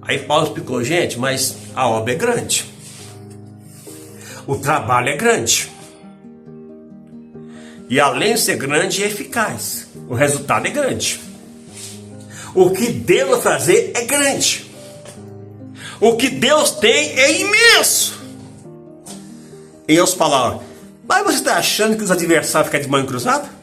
Aí Paulo explicou, gente, mas a obra é grande. O trabalho é grande. E além de ser grande, é eficaz. O resultado é grande. O que Deus vai fazer é grande. O que Deus tem é imenso. E eles falaram, mas você está achando que os adversários ficam de mão cruzada?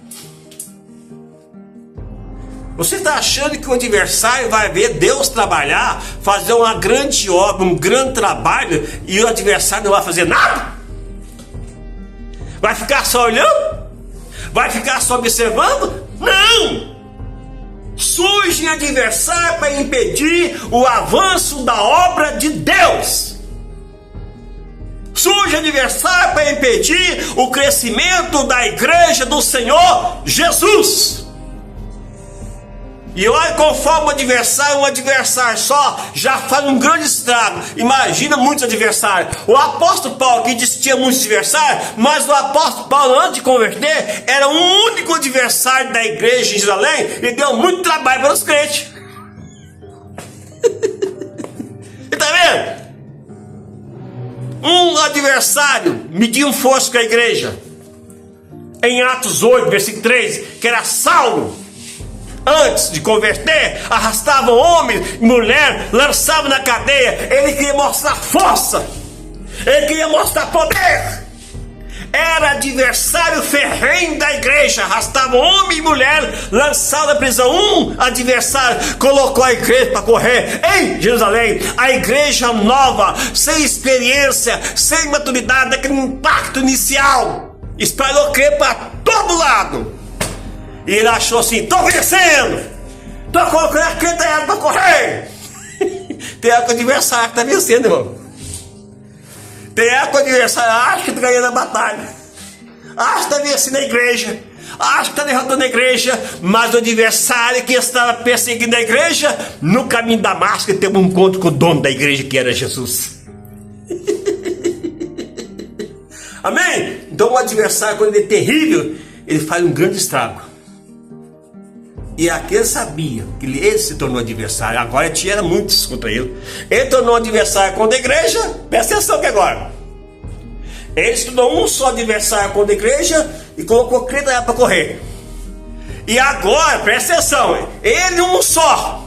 Você está achando que o adversário vai ver Deus trabalhar, fazer uma grande obra, um grande trabalho, e o adversário não vai fazer nada? Vai ficar só olhando? Vai ficar só observando? Não! Surge adversário para impedir o avanço da obra de Deus. Surge adversário para impedir o crescimento da igreja do Senhor Jesus. E olha, conforme um adversário só já faz um grande estrago. Imagina muitos adversários. O apóstolo Paulo que disse que tinha muitos adversários, mas o apóstolo Paulo, antes de converter, era o único adversário da igreja em Jerusalém e deu muito trabalho para os crentes. E tá vendo? Um adversário mediu força com a igreja. Em Atos 8, versículo 3, que era Saulo. Antes de converter, arrastava homens e mulher, lançava na cadeia. Ele queria mostrar força, ele queria mostrar poder. Era adversário ferrenho da igreja, arrastava homem e mulher, lançava na prisão. Um adversário colocou a igreja para correr em Jerusalém. A igreja nova, sem experiência, sem maturidade, daquele impacto inicial, espalhou crente para todo lado. E ele achou assim, estou vencendo, estou colocando a crente para correr. Tem época que o adversário está vencendo, irmão. Tem época que o adversário acha que está ganhando a batalha, acha que está vencendo a igreja, acha que está derrotando a igreja, mas o adversário que estava perseguindo a igreja, no caminho da Damasco, teve um encontro com o dono da igreja, que era Jesus. Amém? Então o adversário, quando ele é terrível, ele faz um grande estrago. E aquele sabia que ele se tornou adversário. Agora tinha muitos contra ele. Ele tornou adversário contra a igreja. Presta atenção que agora ele se tornou um só adversário contra a igreja e colocou crente para correr. E agora, presta atenção, ele um só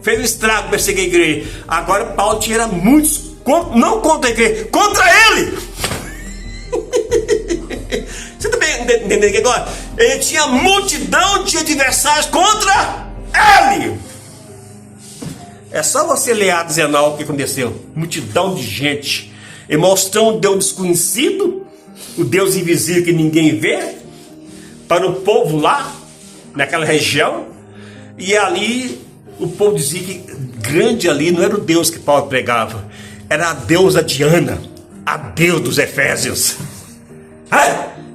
fez um estrago para perseguir a igreja. Agora Paulo tinha muitos, não contra a igreja, contra ele. Você está entendendo aqui agora? Ele tinha multidão de adversários contra ele. É só você ler Atos 19 o que aconteceu. Multidão de gente. Ele mostrou um Deus desconhecido, o Deus invisível que ninguém vê, para o povo lá, naquela região. E ali o povo dizia que grande ali não era o Deus que Paulo pregava, era a deusa Diana, a Deus dos Efésios.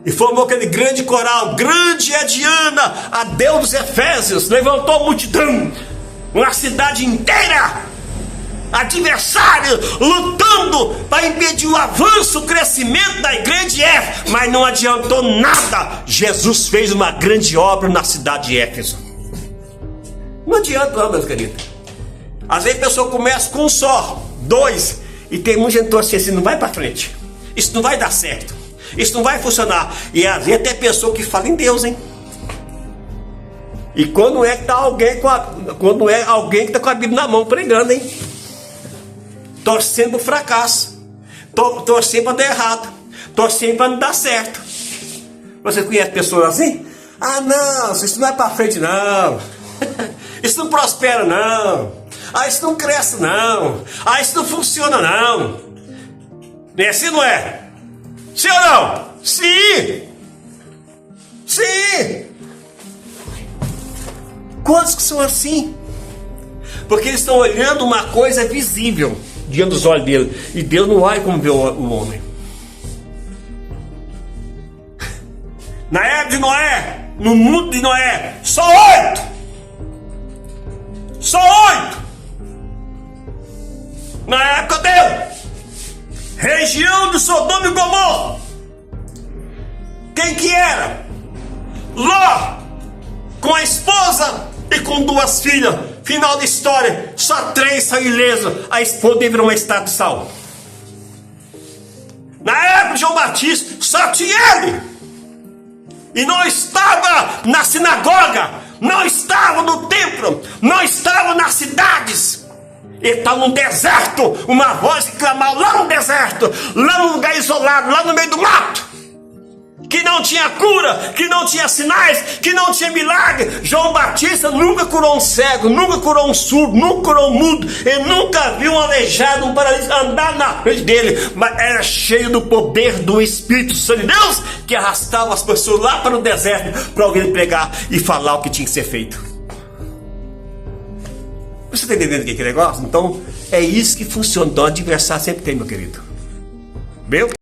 E formou aquele grande coral, grande é Diana, a Deus dos Efésios. Levantou a multidão, uma cidade inteira, adversário, lutando para impedir o avanço, o crescimento da igreja de Éfeso. Mas não adiantou nada. Jesus fez uma grande obra na cidade de Éfeso. Não adianta não, meus queridos. Às vezes a pessoa começa com um só, dois, e tem muita gente torcendo assim, não vai para frente, isso não vai dar certo, isso não vai funcionar. E às vezes tem pessoa que fala em Deus, hein? E quando é que tá alguém quando é alguém que está com a Bíblia na mão pregando, hein? Torcendo para o fracasso, torcendo para dar errado, torcendo para não dar certo. Você conhece pessoas assim? Ah, não, isso não é para frente, não. Isso não prospera, não. Ah, isso não cresce, não. Ah, isso não funciona, não. É assim, não é? Sim ou não? Sim! Sim! Quantos que são assim? Porque eles estão olhando uma coisa visível diante dos olhos dele. E Deus não olha como vê o homem. Na época de Noé, no mundo de Noé, só 8! Só 8! Na época dele, região de Sodoma e Gomorra. Quem que era? Ló, com a esposa e com 2 filhas, Final da história, só 3 são ilesos. A esposa virou uma estátua de sal. Na época de João Batista, só tinha ele. E não estava na sinagoga, não estava no templo, não estava nas cidades. Ele estava num deserto, uma voz que clamava lá no deserto, lá num lugar isolado, lá no meio do mato. Que não tinha cura, que não tinha sinais, que não tinha milagre. João Batista nunca curou um cego, nunca curou um surdo, nunca curou um mudo. Ele nunca viu um aleijado, um paralítico andar na frente dele. Mas era cheio do poder do Espírito Santo de Deus, que arrastava as pessoas lá para o deserto para alguém pregar e falar o que tinha que ser feito. Você está entendendo que é negócio? Então é isso que funciona. Então, adversário sempre tem, meu querido. Meu?